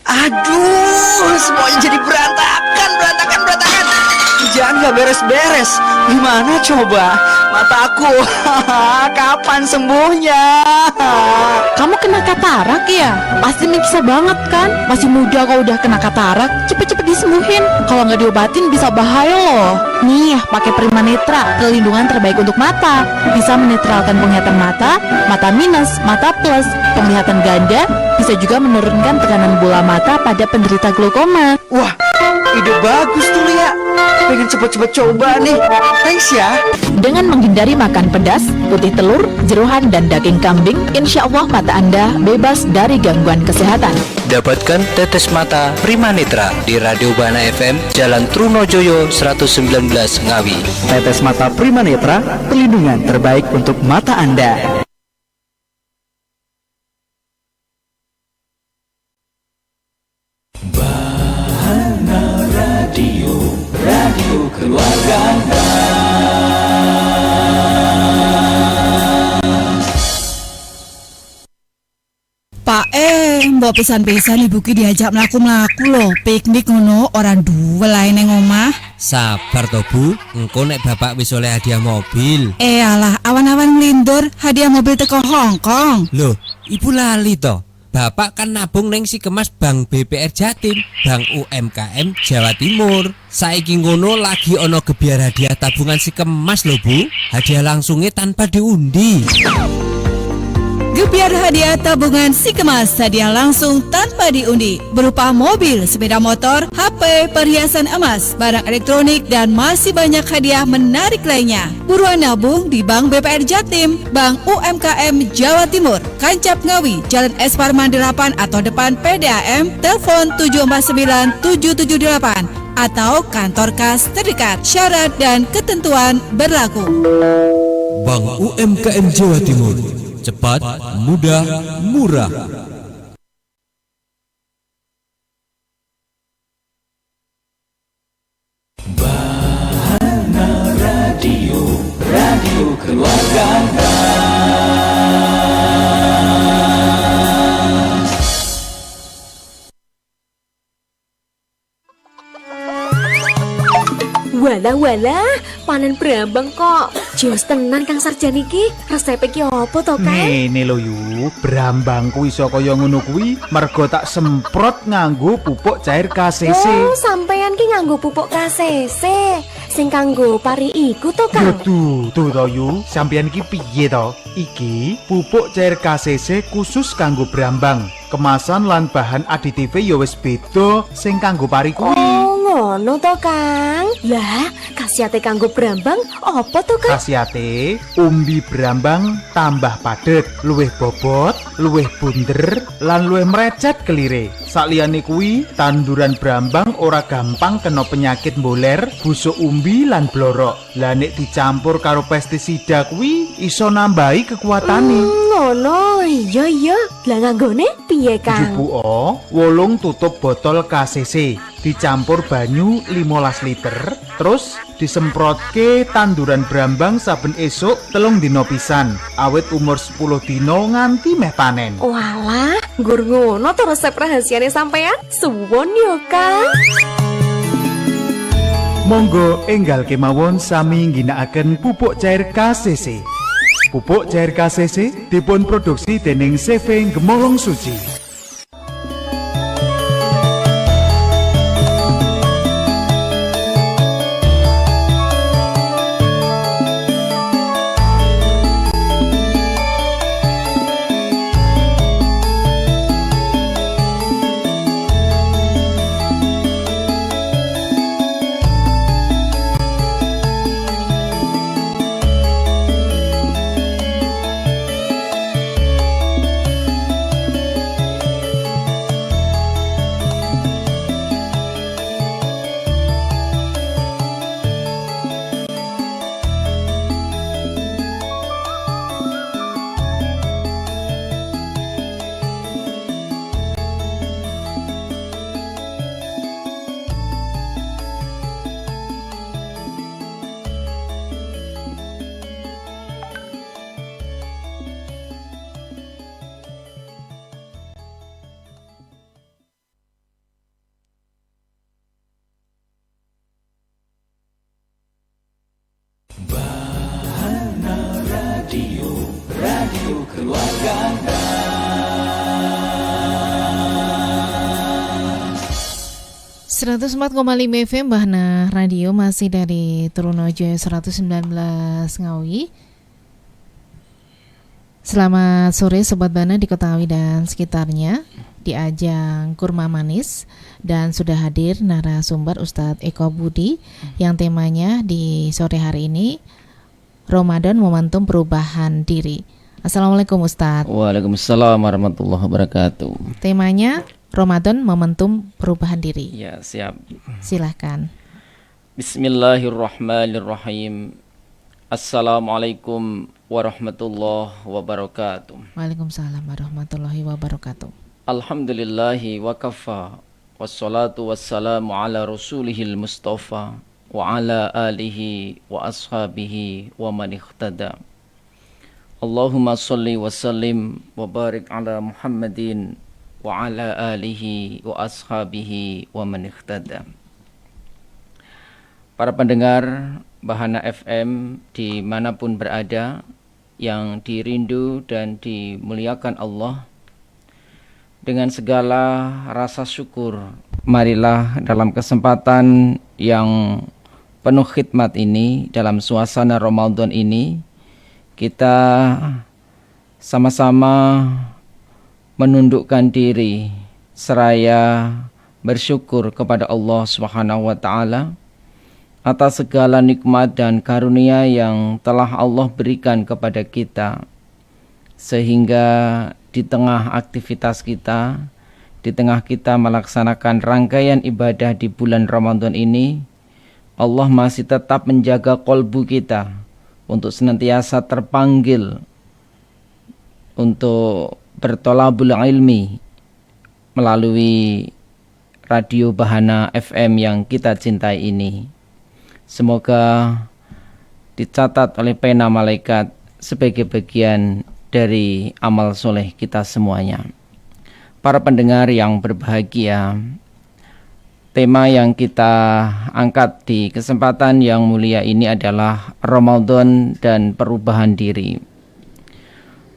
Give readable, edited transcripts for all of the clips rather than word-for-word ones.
Aduh, semuanya jadi berantakan. Kerjaan gak beres-beres. Gimana coba? Mataku, kapan sembuhnya? Kamu kena katarak ya? Pasti bisa banget kan? Masih muda kok udah kena katarak. Cepet-cepet disembuhin. Kalau nggak diobatin bisa bahaya loh. Nih, pakai Prima Netra, perlindungan terbaik untuk mata. Bisa menetralkan penglihatan mata, mata minus, mata plus, penglihatan ganda. Bisa juga menurunkan tekanan bola mata pada penderita glaukoma. Wah, ide bagus tuh Lia. Pengen cepet-cepet coba nih. Thanks ya. Dengan menghindari makan pedas, putih telur, jeroan, dan daging kambing, insya Allah mata Anda bebas dari gangguan kesehatan. Dapatkan tetes mata Prima Netra di Radio Bana FM, Jalan Trunojoyo 119 Ngawi. Tetes mata Prima Netra, perlindungan terbaik untuk mata Anda. Radio keluarga. Pak mbok pisan-pisan ibu ki diajak mlaku-mlaku lho, piknik ngono orang dua lain nang omah. Sabar to Bu, engko nek bapak wis oleh hadiah mobil. Alah, awan-awan nglindur hadiah mobil teko Hongkong. Loh, ibu lali to. Bapak kan nabung neng si kemas Bank BPR Jatim, Bank UMKM Jawa Timur. Saiki ngono lagi ono gebiar hadiah tabungan si kemas lho Bu. Hadiah langsungnya tanpa diundi. Gebiar hadiah tabungan si kemas, hadiah langsung tanpa diundi berupa mobil, sepeda motor, HP, perhiasan emas, barang elektronik, dan masih banyak hadiah menarik lainnya. Buruan nabung di Bank BPR Jatim, Bank UMKM Jawa Timur, Kancap Ngawi, Jalan S Parman 8 atau depan PDAM, telepon 749778 atau kantor kas terdekat. Syarat dan ketentuan berlaku. Bank UMKM Jawa Timur, cepat, mudah, murah. Bahana Radio, radio keluarga. Walah, panen Brambang kok. Jos tenan Kang Sarjani iki. Resep iki opo to, Kang? Ngene lho yu, Brambang kuwi iso kaya ngono kuwi mergo tak semprot nganggo pupuk cair KCC. Oh, sampean ki nganggo pupuk KCC. sing kanggo pari iku to, Kang? Tuh to Yu, sampeyan iki piye to? Iki pupuk cair KCC khusus kanggo brambang. Kemasan lan bahan aditif ya wis beda sing kanggo pari kuwi. Oh, ngono to, Kang. Lah, khasiate kanggo brambang apa to, Kang? Khasiate umbi brambang tambah padet, luwih bobot, luwih bunder, lan luwih mrecet kelire. Sakliyane kuwi, tanduran brambang ora gampang kena penyakit mboler, busuk umbi lan blorok. Lah nek dicampur karo pestisida kuwi iso nambahi kekuatane. Ngono, iya. Lah nganggone piye, Kang? Jupuo, wolung tutup botol KCC, dicampur banyu 15 liter, terus disemprotke tanduran brambang saben esuk 3 dina pisan, awit umur 10 dina nganti meh panen. Walah, nggur ngono to resep rahasiane sampean? Suwon yo, Kang. Monggo enggal kemawon sami ngginakaken pupuk cair KCC. Pupuk cair KCC dipun produksi dening CV Gemolong Suci. Seratus 104,5 FM Bahana Radio masih dari Trunojo 119 Ngawi. Selamat sore Sobat Bana di Kota Ngawi dan sekitarnya di ajang Kurma Manis, dan sudah hadir narasumber Ustadz Eko Budi yang temanya di sore hari ini Ramadan Momentum Perubahan Diri. Assalamualaikum Ustadz. Waalaikumsalam warahmatullahi wabarakatuh. Temanya Ramadan Momentum Perubahan Diri. Ya, siap. Silahkan. Bismillahirrahmanirrahim. Assalamualaikum warahmatullahi wabarakatuh. Waalaikumsalam warahmatullahi wabarakatuh. Alhamdulillahi wa kafa. Wassalatu wassalamu ala rasulihil mustafa wa ala alihi wa ashabihi wa man ikhtada. Allahumma salli wa sallim wa barik ala Muhammadin wa ala alihi wa ashabihi wa man ikhtada. Para pendengar Bahana FM dimanapun berada, yang dirindu dan dimuliakan Allah, dengan segala rasa syukur, marilah dalam kesempatan yang penuh khidmat ini, dalam suasana Ramadan ini, kita sama-sama menundukkan diri seraya bersyukur kepada Allah Subhanahu wa taala atas segala nikmat dan karunia yang telah Allah berikan kepada kita, sehingga di tengah aktivitas kita, di tengah kita melaksanakan rangkaian ibadah di bulan Ramadan ini, Allah masih tetap menjaga kolbu kita untuk senantiasa terpanggil untuk bertolabul ilmi melalui radio Bahana FM yang kita cintai ini. Semoga dicatat oleh pena malaikat sebagai bagian dari amal soleh kita semuanya. Para pendengar yang berbahagia, tema yang kita angkat di kesempatan yang mulia ini adalah Ramadan dan perubahan diri.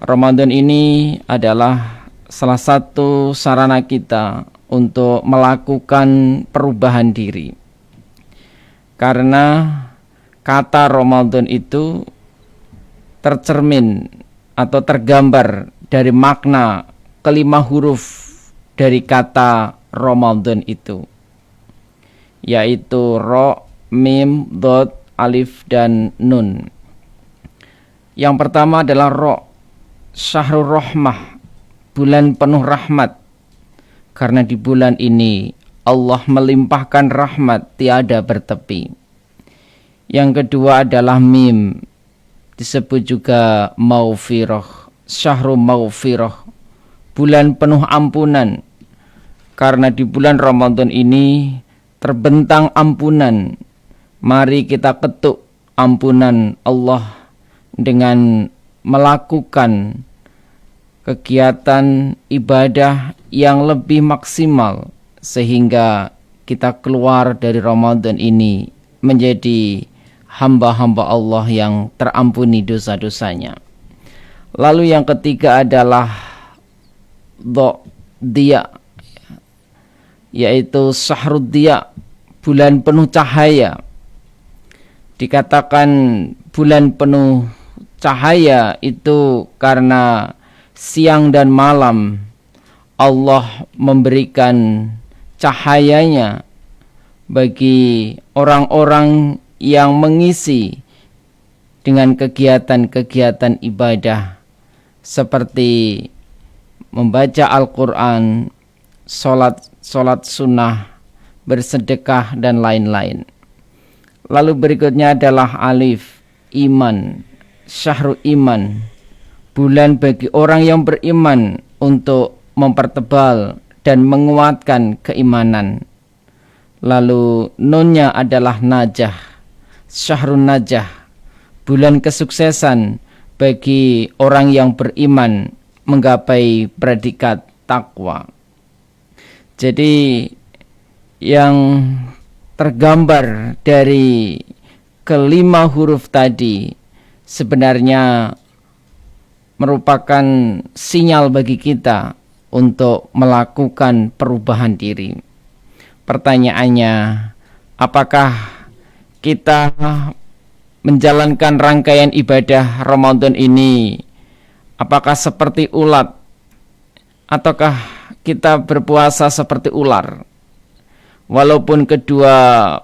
Ramadan ini adalah salah satu sarana kita untuk melakukan perubahan diri. Karena kata Ramadan itu tercermin atau tergambar dari makna kelima huruf dari kata Ramadan itu, yaitu ro, mim, dot, alif, dan nun. Yang pertama adalah ro, syahrul rahmah, bulan penuh rahmat, karena di bulan ini Allah melimpahkan rahmat tiada bertepi. Yang kedua adalah mim, disebut juga maufirah, syahrul maufirah, bulan penuh ampunan, karena di bulan Ramadan ini terbentang ampunan. Mari kita ketuk ampunan Allah dengan melakukan kegiatan ibadah yang lebih maksimal, sehingga kita keluar dari Ramadan ini menjadi hamba-hamba Allah yang terampuni dosa-dosanya. Lalu yang ketiga adalah dia, yaitu syahrud dia, bulan penuh cahaya. Dikatakan bulan penuh cahaya itu karena siang dan malam Allah memberikan cahayanya bagi orang-orang yang mengisi dengan kegiatan-kegiatan ibadah seperti membaca Al-Quran, sholat sunnah, bersedekah, dan lain-lain. Lalu berikutnya adalah alif, iman, syahrul iman, bulan bagi orang yang beriman untuk mempertebal dan menguatkan keimanan. Lalu nunnya adalah najah, syahrun najah, bulan kesuksesan bagi orang yang beriman menggapai predikat takwa. Jadi yang tergambar dari kelima huruf tadi sebenarnya merupakan sinyal bagi kita untuk melakukan perubahan diri. Pertanyaannya, apakah kita menjalankan rangkaian ibadah Ramadan ini apakah seperti ulat, ataukah kita berpuasa seperti ular? Walaupun kedua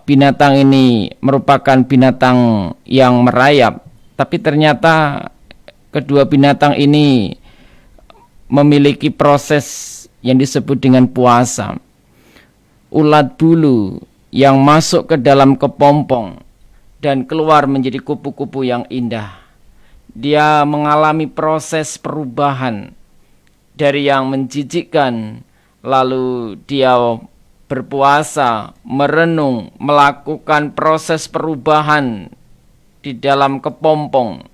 binatang ini merupakan binatang yang merayap, tapi ternyata kedua binatang ini memiliki proses yang disebut dengan puasa. Ulat bulu yang masuk ke dalam kepompong dan keluar menjadi kupu-kupu yang indah. Dia mengalami proses perubahan dari yang menjijikkan, lalu dia berpuasa, merenung, melakukan proses perubahan di dalam kepompong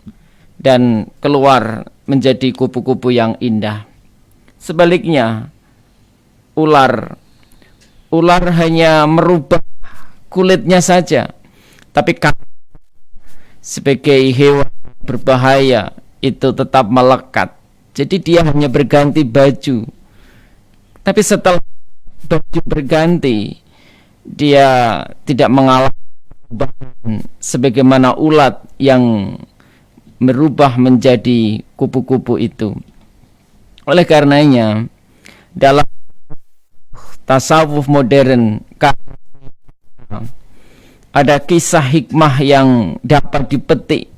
dan keluar menjadi kupu-kupu yang indah. Sebaliknya, ular hanya merubah kulitnya saja, tapi sebagai hewan berbahaya itu tetap melekat. Jadi dia hanya berganti baju, tapi setelah baju berganti, dia tidak mengalami perubahan sebagaimana ulat yang merubah menjadi kupu-kupu itu. Oleh karenanya, dalam tasawuf modern ada kisah hikmah yang dapat dipetik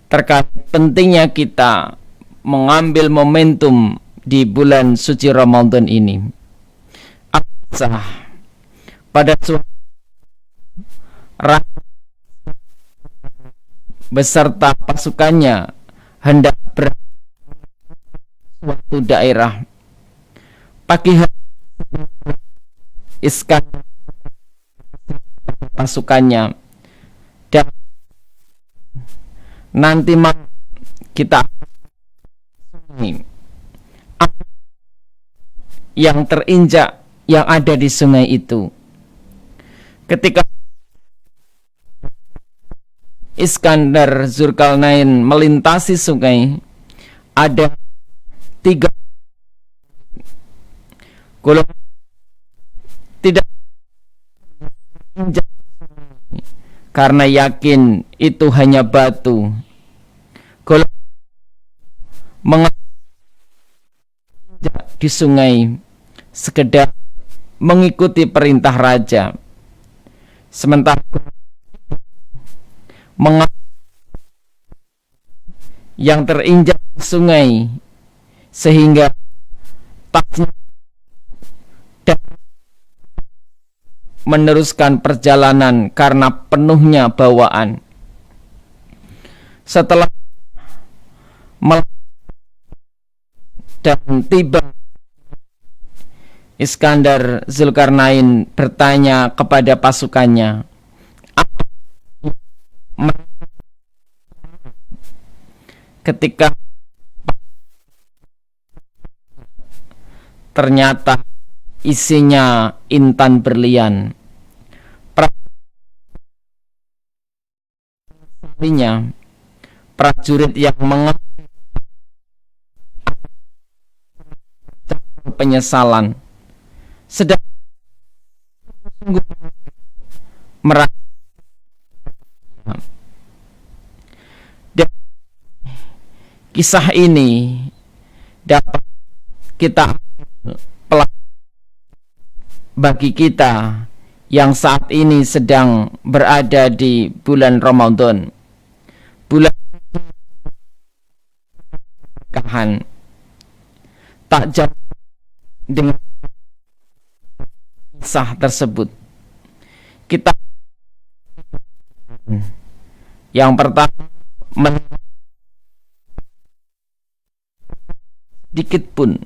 terkait pentingnya kita mengambil momentum di bulan suci Ramadan ini. Pada suatu beserta pasukannya hendak berangkat suatu daerah. Pagi hari Iskandar pasukannya, dan nanti malam kita yang terinjak yang ada di sungai itu. Ketika Iskandar Zulkarnain melintasi sungai, ada 3 golongan tidak karena yakin itu hanya batu. Golongan di sungai sekedar mengikuti perintah raja, sementara yang terinjak sungai sehingga tasnya dan meneruskan perjalanan karena penuhnya bawaan. Setelah dan tiba, Iskandar Zulkarnain bertanya kepada pasukannya, ketika ternyata isinya intan berlian. Prajurit yang penyesalan sedang merasa. Dan kisah ini dapat kita bagi kita yang saat ini sedang berada di bulan Ramadan, bulan berkahan, tak jauh dengan kisah tersebut. Kita yang pertama sedikit pun,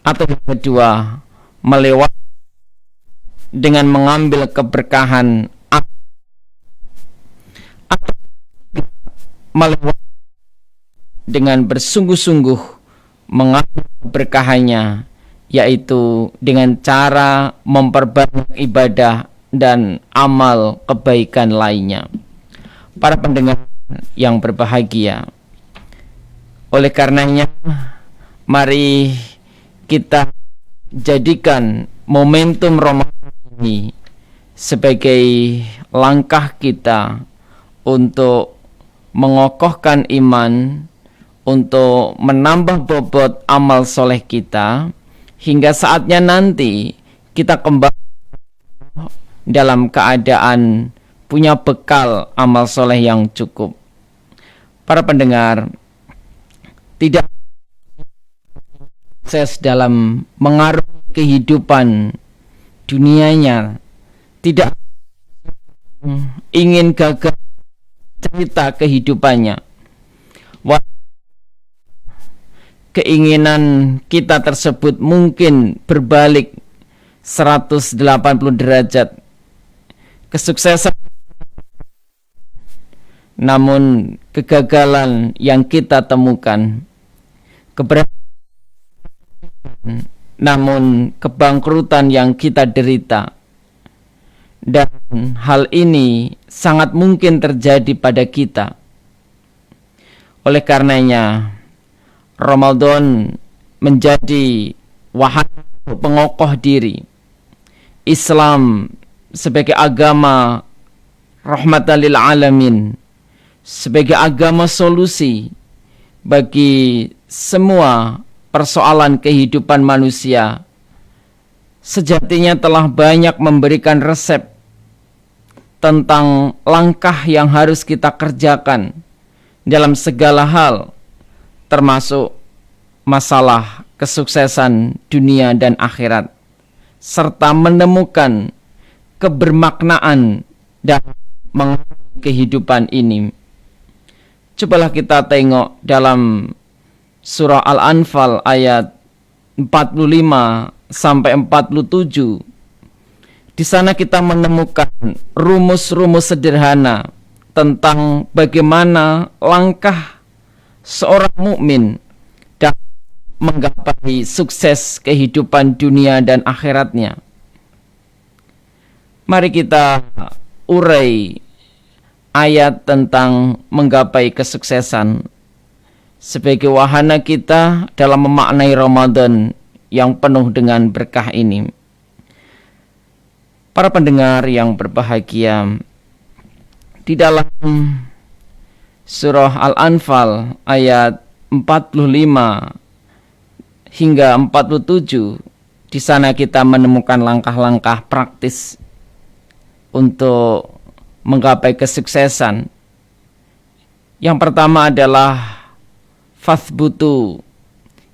atau yang kedua melewati dengan mengambil keberkahan, atau melewati dengan bersungguh-sungguh mengambil keberkahannya, yaitu dengan cara memperbanyak ibadah dan amal kebaikan lainnya. Para pendengar yang berbahagia, oleh karenanya mari kita jadikan momentum Ramadan ini sebagai langkah kita untuk mengokohkan iman, untuk menambah bobot amal soleh kita, hingga saatnya nanti kita kembali dalam keadaan punya bekal amal soleh yang cukup. Para pendengar, tidak sukses dalam mengarungi kehidupan dunianya, tidak ingin gagal cerita kehidupannya. Keinginan kita tersebut mungkin berbalik 180 derajat. Kesuksesan, namun kegagalan yang kita temukan, keberhasilan, namun kebangkrutan yang kita derita. Dan hal ini sangat mungkin terjadi pada kita. Oleh karenanya, Ramadan menjadi wahana pengokoh diri. Islam sebagai agama rahmatan lil alamin, sebagai agama solusi bagi semua persoalan kehidupan manusia, sejatinya telah banyak memberikan resep tentang langkah yang harus kita kerjakan dalam segala hal, termasuk masalah kesuksesan dunia dan akhirat, serta menemukan kebermaknaan dalam mengalami kehidupan ini. Cobalah kita tengok dalam surah Al-Anfal ayat 45 sampai 47. Di sana kita menemukan rumus-rumus sederhana tentang bagaimana langkah seorang mukmin dapat menggapai sukses kehidupan dunia dan akhiratnya. Mari kita urai ayat tentang menggapai kesuksesan sebagai wahana kita dalam memaknai Ramadan yang penuh dengan berkah ini. Para pendengar yang berbahagia, di dalam surah Al-Anfal ayat 45 hingga 47, di sana kita menemukan langkah-langkah praktis untuk menggapai kesuksesan. Yang pertama adalah fathbutu.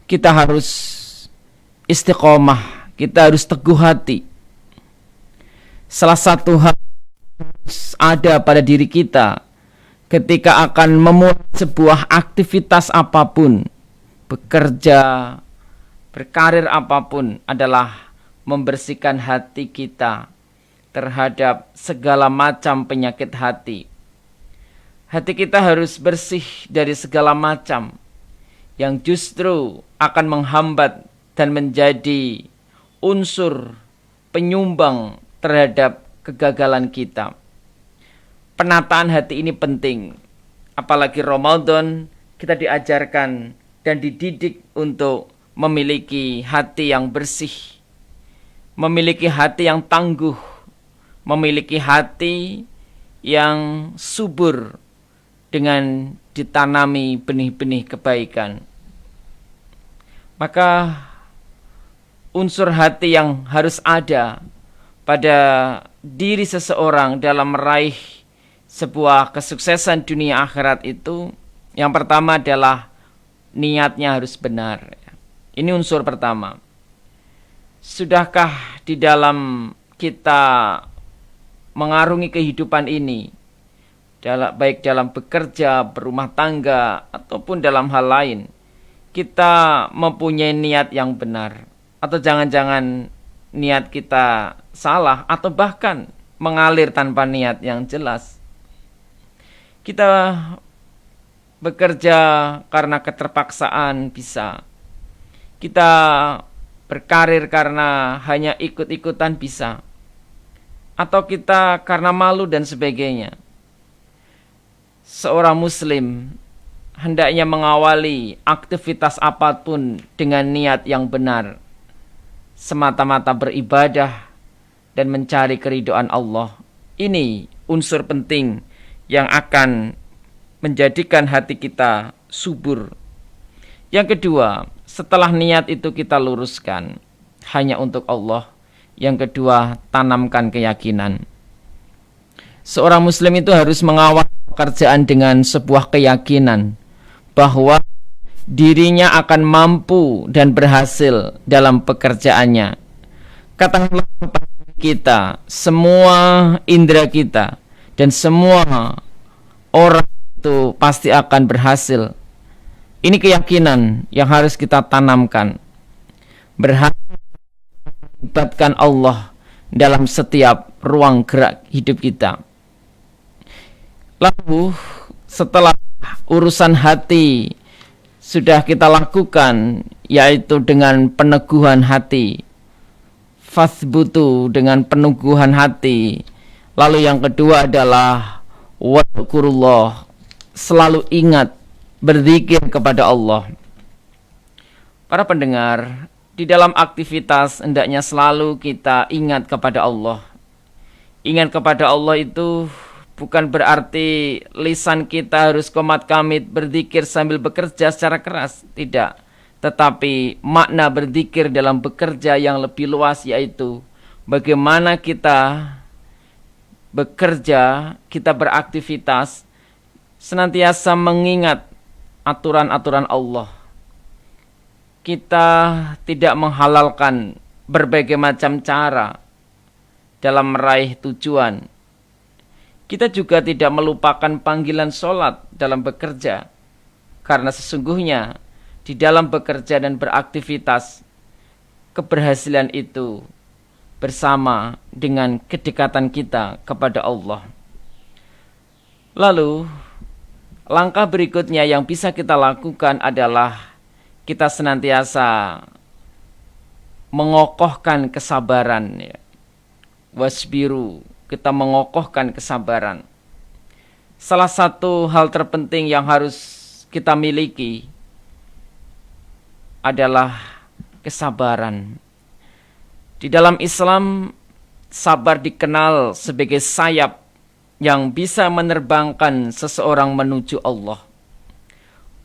Kita harus istiqomah, kita harus teguh hati. Salah satu hal harus ada pada diri kita ketika akan memulai sebuah aktivitas apapun, bekerja, berkarir apapun, adalah membersihkan hati kita terhadap segala macam penyakit hati. Hati kita harus bersih dari segala macam yang justru akan menghambat dan menjadi unsur penyumbang terhadap kegagalan kita. Penataan hati ini penting. Apalagi Ramadan, kita diajarkan dan dididik untuk memiliki hati yang bersih, memiliki hati yang tangguh, memiliki hati yang subur dengan ditanami benih-benih kebaikan. Maka unsur hati yang harus ada pada diri seseorang dalam meraih sebuah kesuksesan dunia akhirat itu, yang pertama adalah niatnya harus benar. Ini unsur pertama. Sudahkah di dalam kita mengarungi kehidupan ini, baik dalam bekerja, berumah tangga, ataupun dalam hal lain, kita mempunyai niat yang benar? Atau jangan-jangan niat kita salah, atau bahkan mengalir tanpa niat yang jelas? Kita bekerja karena keterpaksaan bisa. Kita berkarir karena hanya ikut-ikutan bisa. Atau kita karena malu dan sebagainya. Seorang muslim hendaknya mengawali aktivitas apapun dengan niat yang benar, semata-mata beribadah dan mencari keridhaan Allah. Ini unsur penting yang akan menjadikan hati kita subur. Yang kedua, setelah niat itu kita luruskan hanya untuk Allah. Yang kedua, tanamkan keyakinan. Seorang muslim itu harus mengawal pekerjaan dengan sebuah keyakinan bahwa dirinya akan mampu dan berhasil dalam pekerjaannya. Katakanlah kepada kita, semua indera kita dan semua orang itu pasti akan berhasil. Ini keyakinan yang harus kita tanamkan. Berhasil melibatkan Allah dalam setiap ruang gerak hidup kita. Lalu setelah urusan hati sudah kita lakukan, yaitu dengan peneguhan hati, fathbutu, dengan peneguhan hati. Lalu yang kedua adalah wadhkurullah, selalu ingat, berzikir kepada Allah. Para pendengar, di dalam aktivitas hendaknya selalu kita ingat kepada Allah. Ingat kepada Allah itu bukan berarti lisan kita harus qomat kamit berzikir sambil bekerja secara keras, tidak. Tetapi makna berzikir dalam bekerja yang lebih luas, yaitu bagaimana kita bekerja, kita beraktivitas, senantiasa mengingat aturan-aturan Allah. Kita tidak menghalalkan berbagai macam cara dalam meraih tujuan. Kita juga tidak melupakan panggilan sholat dalam bekerja, karena sesungguhnya di dalam bekerja dan beraktivitas, keberhasilan itu bersama dengan kedekatan kita kepada Allah. Lalu, langkah berikutnya yang bisa kita lakukan adalah kita senantiasa mengokohkan kesabaran. Wasbiru, kita mengokohkan kesabaran. Salah satu hal terpenting yang harus kita miliki adalah kesabaran. Di dalam Islam, sabar dikenal sebagai sayap yang bisa menerbangkan seseorang menuju Allah.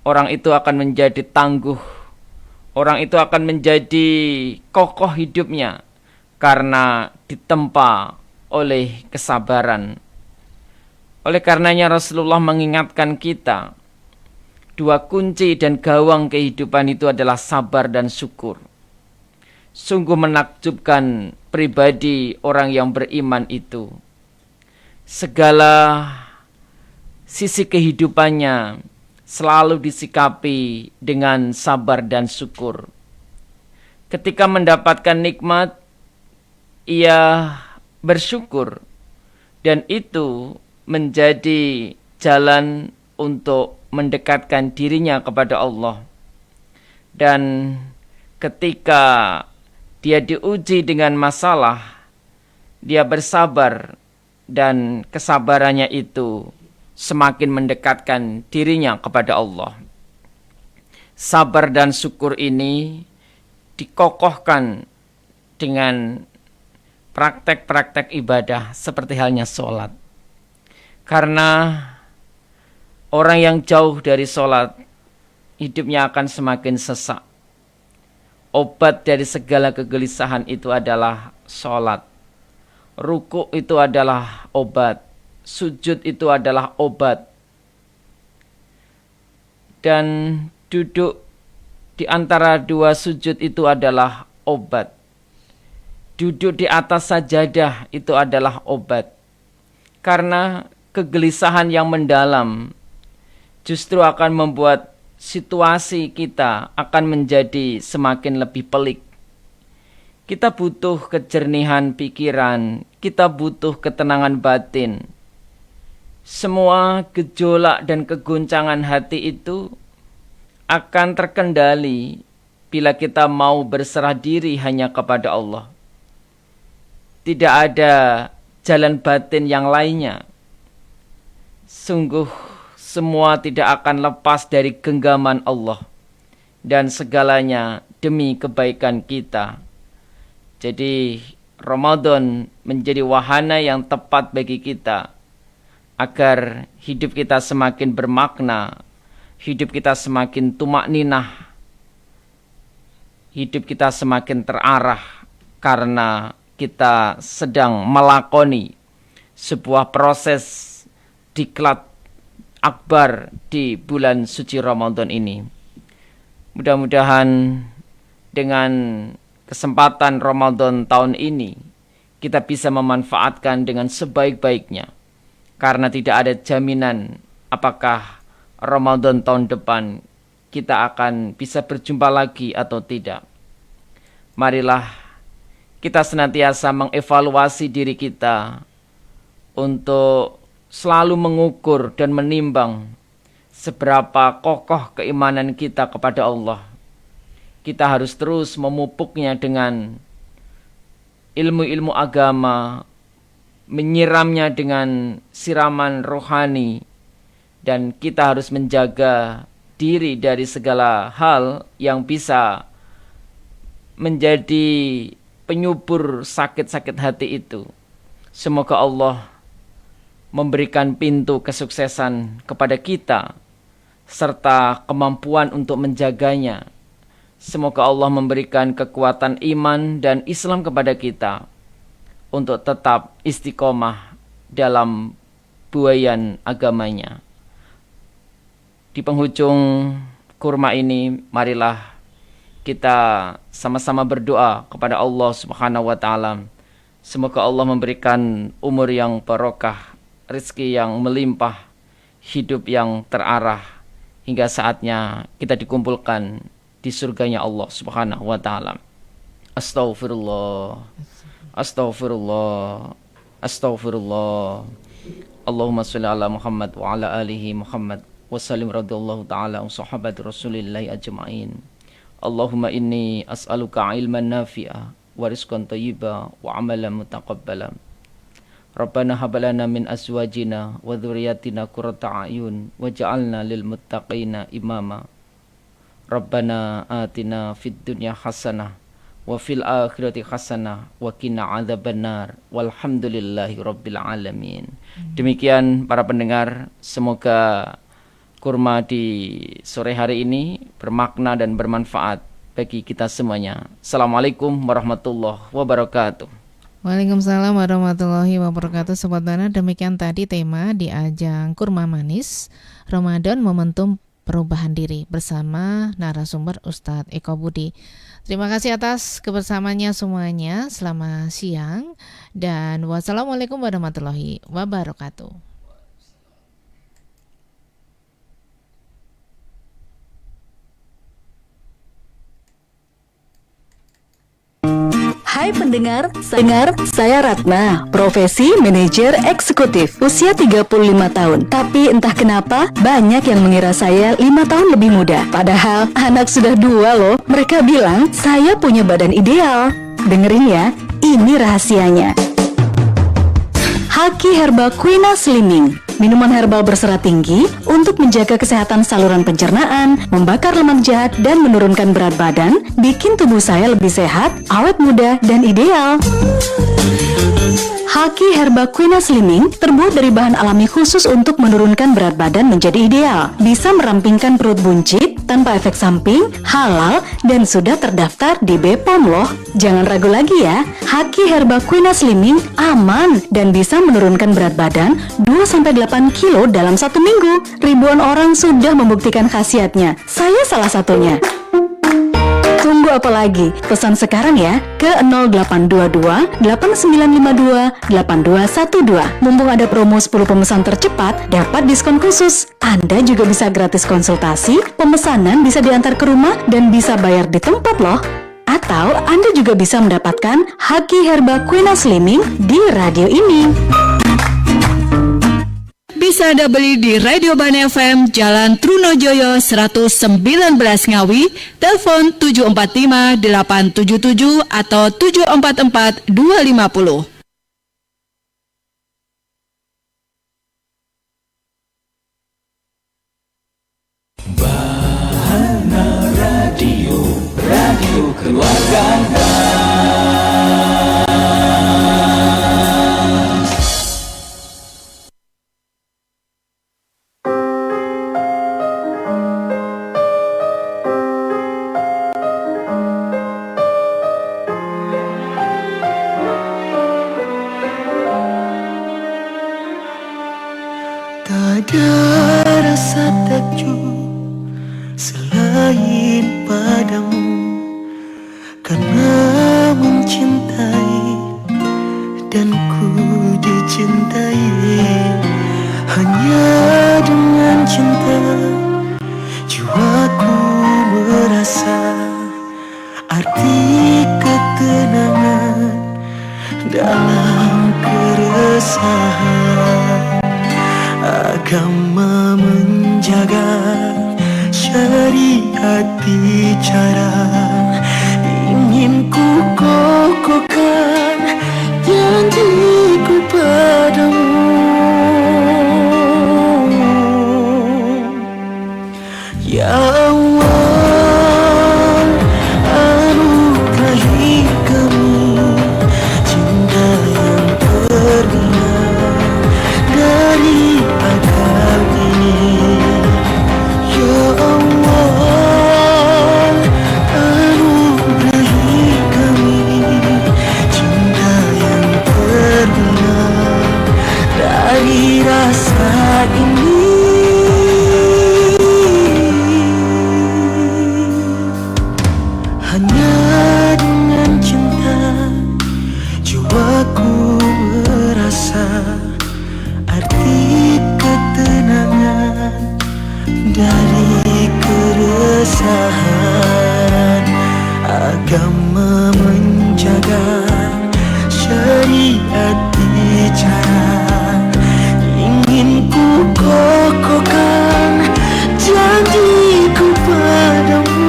Orang itu akan menjadi tangguh. Orang itu akan menjadi kokoh hidupnya karena ditempa oleh kesabaran. Oleh karenanya Rasulullah mengingatkan kita, dua kunci dan gawang kehidupan itu adalah sabar dan syukur. Sungguh menakjubkan pribadi orang yang beriman itu. Segala sisi kehidupannya selalu disikapi dengan sabar dan syukur. Ketika mendapatkan nikmat, ia bersyukur, dan itu menjadi jalan untuk mendekatkan dirinya kepada Allah. Dan ketika dia diuji dengan masalah, dia bersabar, dan kesabarannya itu semakin mendekatkan dirinya kepada Allah. Sabar dan syukur ini dikokohkan dengan praktek-praktek ibadah seperti halnya sholat. Karena orang yang jauh dari sholat, hidupnya akan semakin sesak. Obat dari segala kegelisahan itu adalah sholat. Ruku itu adalah obat. Sujud itu adalah obat. Dan duduk di antara dua sujud itu adalah obat. Duduk di atas sajadah itu adalah obat. Karena kegelisahan yang mendalam justru akan membuat situasi kita akan menjadi semakin lebih pelik. Kita butuh kejernihan pikiran, kita butuh ketenangan batin. Semua gejolak dan kegoncangan hati itu akan terkendali bila kita mau berserah diri hanya kepada Allah. Tidak ada jalan batin yang lainnya. Sungguh semua tidak akan lepas dari genggaman Allah, dan segalanya demi kebaikan kita. Jadi Ramadan menjadi wahana yang tepat bagi kita agar hidup kita semakin bermakna, hidup kita semakin tumakninah, hidup kita semakin terarah karena kita sedang melakoni sebuah proses diklat akbar di bulan suci Ramadan ini. Mudah-mudahan dengan kesempatan Ramadan tahun ini kita bisa memanfaatkan dengan sebaik-baiknya, karena tidak ada jaminan apakah Ramadan tahun depan kita akan bisa berjumpa lagi atau tidak. Marilah kita senantiasa mengevaluasi diri kita untuk selalu mengukur dan menimbang seberapa kokoh keimanan kita kepada Allah. Kita harus terus memupuknya dengan ilmu-ilmu agama, menyiramnya dengan siraman rohani, dan kita harus menjaga diri dari segala hal yang bisa menjadi penyubur sakit-sakit hati itu. Semoga Allah memberikan pintu kesuksesan kepada kita serta kemampuan untuk menjaganya. Semoga Allah memberikan kekuatan iman dan Islam kepada kita untuk tetap istiqomah dalam buayan agamanya. Di penghujung kurma ini, marilah kita sama-sama berdoa kepada Allah Subhanahu wa taala. Semoga Allah memberikan umur yang barokah, rezeki yang melimpah, hidup yang terarah, hingga saatnya kita dikumpulkan di surganya Allah Subhanahu wa taala. Astaghfirullah. Astaghfirullah. Astaghfirullah. Allahumma sholli ala Muhammad wa ala alihi Muhammad wa sallim radhiyallahu ta'ala an sahabati Rasulillahi ajma'in. Allahumma inni as'aluka ilman nafi'a wa rizqan thayyiba wa amalan mutaqabbala. Rabbana hab lana min azwajina wa dhurriyyatina qurrata a'yun waj'alna lil muttaqina imama. Rabbana atina fid dunya hasanah wa fil akhirati hasanah wa qina adzabannar walhamdulillahi rabbil alamin. Demikian para pendengar, semoga kurma di sore hari ini bermakna dan bermanfaat bagi kita semuanya. Assalamualaikum warahmatullahi wabarakatuh. Waalaikumsalam warahmatullahi wabarakatuh. Sobat Dana, demikian tadi tema di ajang Kurma Manis Ramadan Momentum Perubahan Diri bersama narasumber Ustadz Eko Budi. Terima kasih atas kebersamaannya semuanya. Selamat siang dan wassalamualaikum warahmatullahi wabarakatuh. Hai pendengar, saya Ratna, profesi manajer eksekutif, usia 35 tahun. Tapi entah kenapa, banyak yang mengira saya 5 tahun lebih muda. Padahal anak sudah 2 loh. Mereka bilang saya punya badan ideal. Dengerin ya, ini rahasianya. Haki Herba Quina Slimming, minuman herbal berserat tinggi untuk menjaga kesehatan saluran pencernaan, membakar lemak jahat dan menurunkan berat badan, bikin tubuh saya lebih sehat, awet muda dan ideal. Haki Herba Quina Slimming terbuat dari bahan alami khusus untuk menurunkan berat badan menjadi ideal. Bisa merampingkan perut buncit tanpa efek samping, halal, dan sudah terdaftar di BPOM loh. Jangan ragu lagi ya, Haki Herba Quina Slimming aman dan bisa menurunkan berat badan 2-8 kilo dalam 1 minggu. Ribuan orang sudah membuktikan khasiatnya. Saya salah satunya. Tunggu apa lagi? Pesan sekarang ya ke 0822 8952 8212. Mumpung ada promo 10 pemesan tercepat dapat diskon khusus. Anda juga bisa gratis konsultasi, pemesanan bisa diantar ke rumah dan bisa bayar di tempat loh. Atau Anda juga bisa mendapatkan Haki Herba Quina Slimming di radio ini. Bisa Anda beli di Radio Bana FM Jalan Trunojoyo 119 Ngawi, telepon 745 877 atau 744 250. Bahana Radio, radio keluarga. selain padamu, karena mencintai dan ku dicintai. Hanya dengan cinta jiwaku merasa arti ketenangan dalam keresahan. Agama menjaga syariat bicara, ingin ku kokohkan janjiku padamu. Ya Allah, anugerahi kami cinta yang terbina dari agama ini. Ya Allah, anugerahi kami cinta yang terbina dari rasa ini. Hanya dengan cinta jiwaku merasa arti ketenangan dari keresahan. Agama menjaga syariat bicara, ingin ku kokohkan janjiku padamu.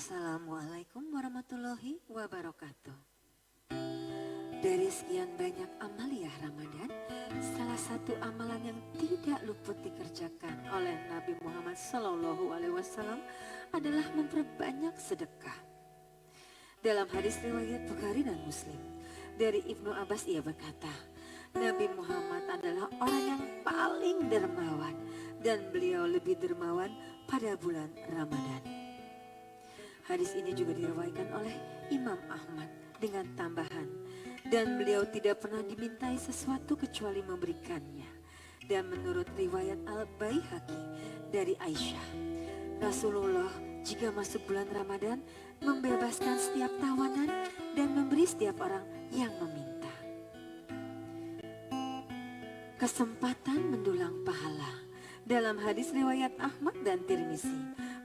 Assalamualaikum warahmatullahi wabarakatuh. Dari sekian banyak amaliyah Ramadan, salah satu amalan yang tidak luput dikerjakan oleh Nabi Muhammad SAW adalah memperbanyak sedekah. Dalam hadis riwayat Bukhari dan Muslim, dari Ibnu Abbas ia berkata, Nabi Muhammad adalah orang yang paling dermawan dan beliau lebih dermawan pada bulan Ramadan. Hadis ini juga diriwayatkan oleh Imam Ahmad dengan tambahan, dan beliau tidak pernah dimintai sesuatu kecuali memberikannya. Dan menurut riwayat Al-Baihaqi dari Aisyah, Rasulullah jika masuk bulan Ramadan membebaskan setiap tawanan dan memberi setiap orang yang meminta. Kesempatan mendulang pahala. Dalam hadis riwayat Ahmad dan Tirmizi,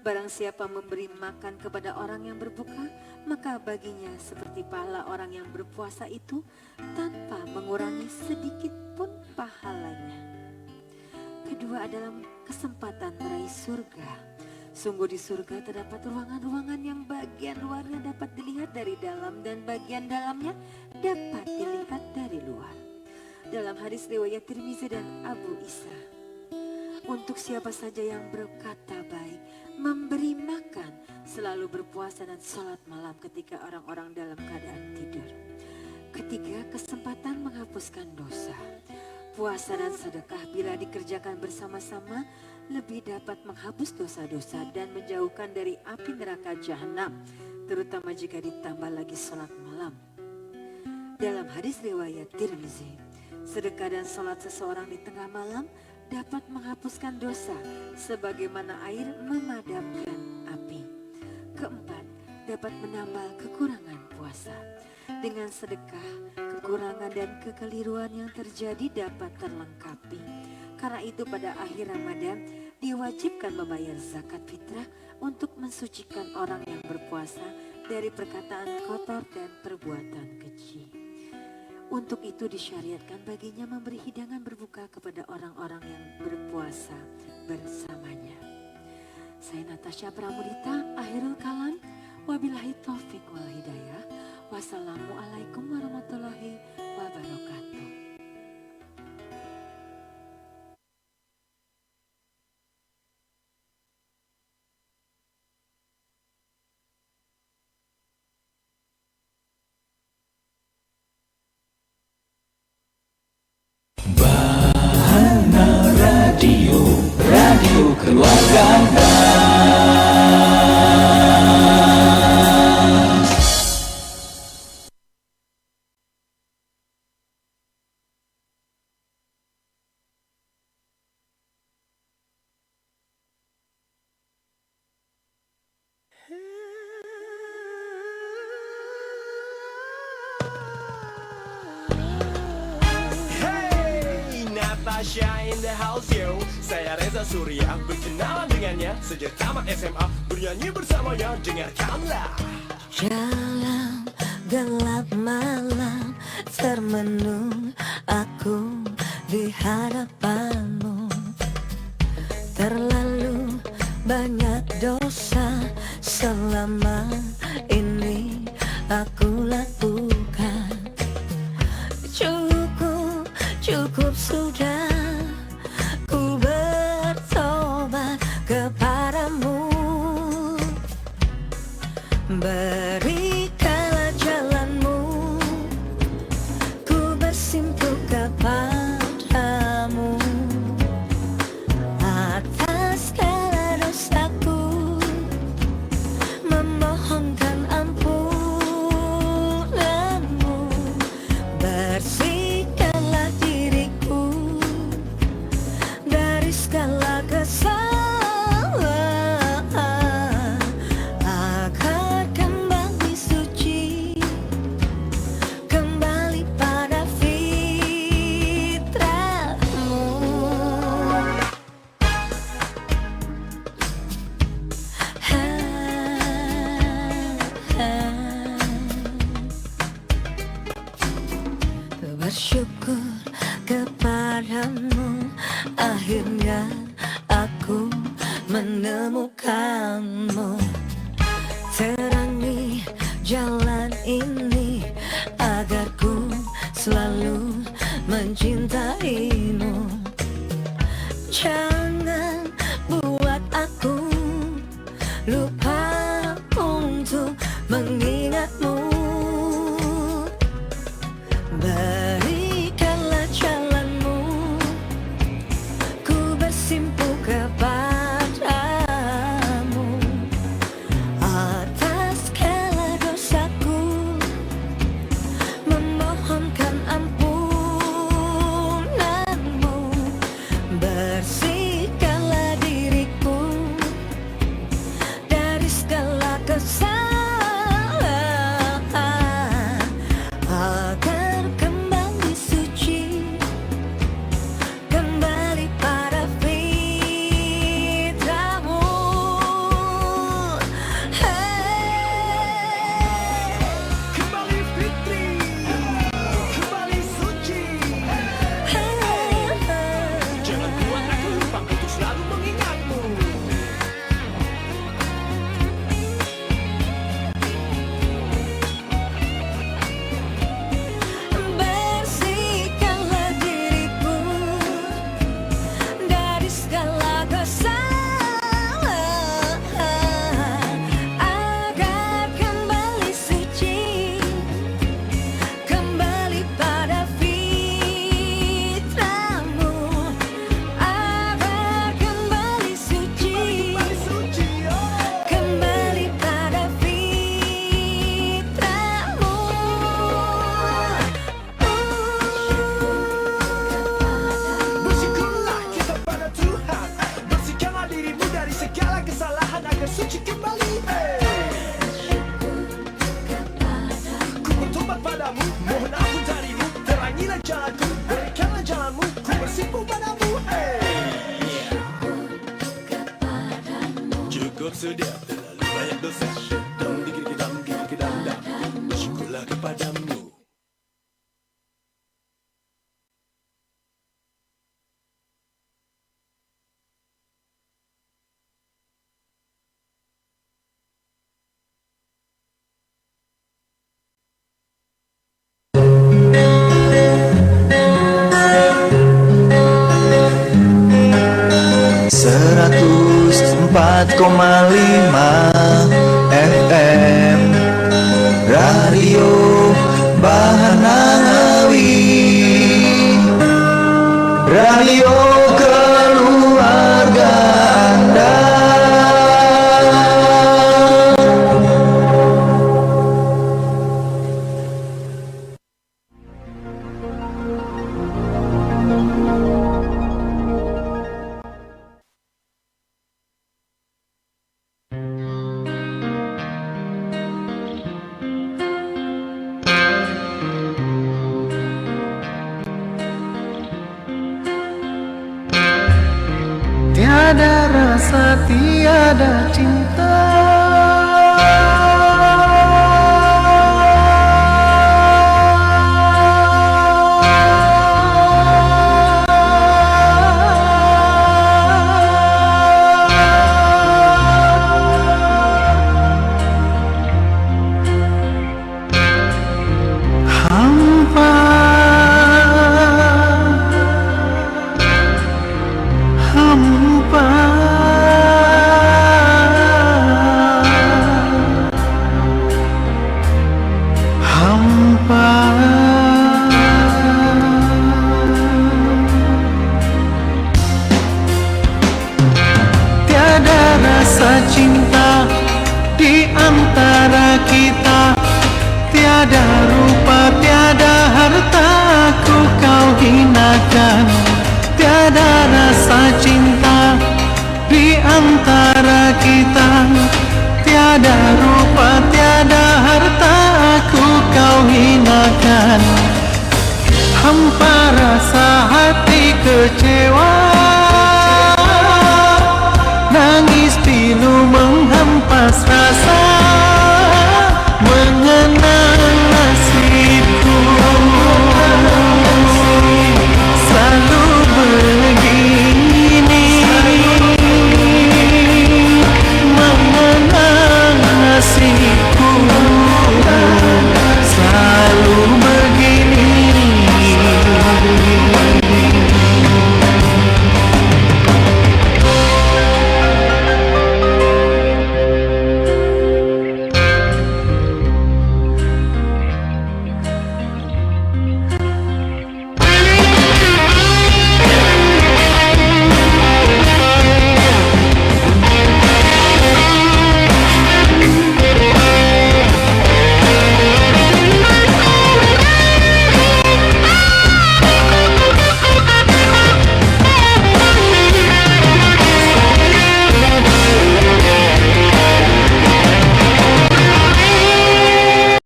barang siapa memberi makan kepada orang yang berbuka, maka baginya seperti pahala orang yang berpuasa itu tanpa mengurangi sedikit pun pahalanya. Kedua adalah kesempatan meraih surga. Sungguh di surga terdapat ruangan-ruangan yang bagian luarnya dapat dilihat dari dalam dan bagian dalamnya dapat dilihat dari luar. Dalam hadis riwayat Tirmizi dan Abu Isa, untuk siapa saja yang berkata baik, memberi makan, selalu berpuasa dan sholat malam ketika orang-orang dalam keadaan tidur. Ketiga, kesempatan menghapuskan dosa. Puasa dan sedekah bila dikerjakan bersama-sama lebih dapat menghapus dosa-dosa dan menjauhkan dari api neraka jahanam, terutama jika ditambah lagi sholat malam. Dalam hadis riwayat Tirmizi, sedekah dan sholat seseorang di tengah malam dapat menghapuskan dosa sebagaimana air memadamkan api. Keempat, dapat menambal kekurangan puasa. Dengan sedekah, kekurangan dan kekeliruan yang terjadi dapat terlengkapi. Karena itu pada akhir Ramadan diwajibkan membayar zakat fitrah untuk mensucikan orang yang berpuasa dari perkataan kotor dan perbuatan keji. Untuk itu disyariatkan baginya memberi hidangan berbuka kepada orang-orang yang berpuasa bersamanya. Saya Natasha Pramudita, akhirul kalam, wabillahi taufik wal hidayah. Wassalamualaikum warahmatullahi wabarakatuh. Radio keluarga. Natasha in the house yo. Saya Reza Surya, berkenalan dengannya sejak tamat SMA, bernyanyi bersamanya, dengarkanlah. Dalam gelap malam termenung aku di hadapanmu. Terlalu banyak dosa selama ini aku lakukan. Cukup sudah ku bertobat kepadamu. Berikanlah jalanmu, ku bersimpuh kepadamu. Atas segala dosaku memohonkan ampunanmu. Bersihkanlah diriku dari segala kesalahan, agar kembali suci, kembali pada fitrahmu. Bersyukur kepadamu, akhirnya aku menemukanmu. jalan ini agar ku selalu mencintaimu. Jangan buat aku lupa untuk mengingatmu. Berikanlah jalanmu, ku bersimpu kepadamu. Atas segala dosaku, memohonkan ampunanmu. Bersihkanlah diriku dari segala kesalahan, agar kembali suci, kembali pada fitrahmu. Kembali fitri, kembali suci. Jangan buat aku lupa untuk selalu mengingatmu. Bersihkanlah diriku dari segala kesalahan, agar kembali suci, kembali pada fitrahmu. Agar kembali suci, kembali pada fitrahmu. Bersyukurlah kita pada Tuhan, bersihkanlah dirimu dari segala kesalahan agar suci kembali. Ku bertobat padamu, mohon ampun darimu, terangilah jalanku, berikanlah jalanmu, ku bersimpu padamu. Cukup sudah terlalu banyak dosa, dam dikir dam dikir dam dam. Bersyukurlah kepadamu. Seratus 104,5 FM Radio Bahanangawi, radio keluarga Anda. Tiada rasa, tiada cinta, hampa, hampa, hampa. Tiada rasa cinta di antara kita, tiada rupa, tiada harta ku kau hinakan, tiada rasa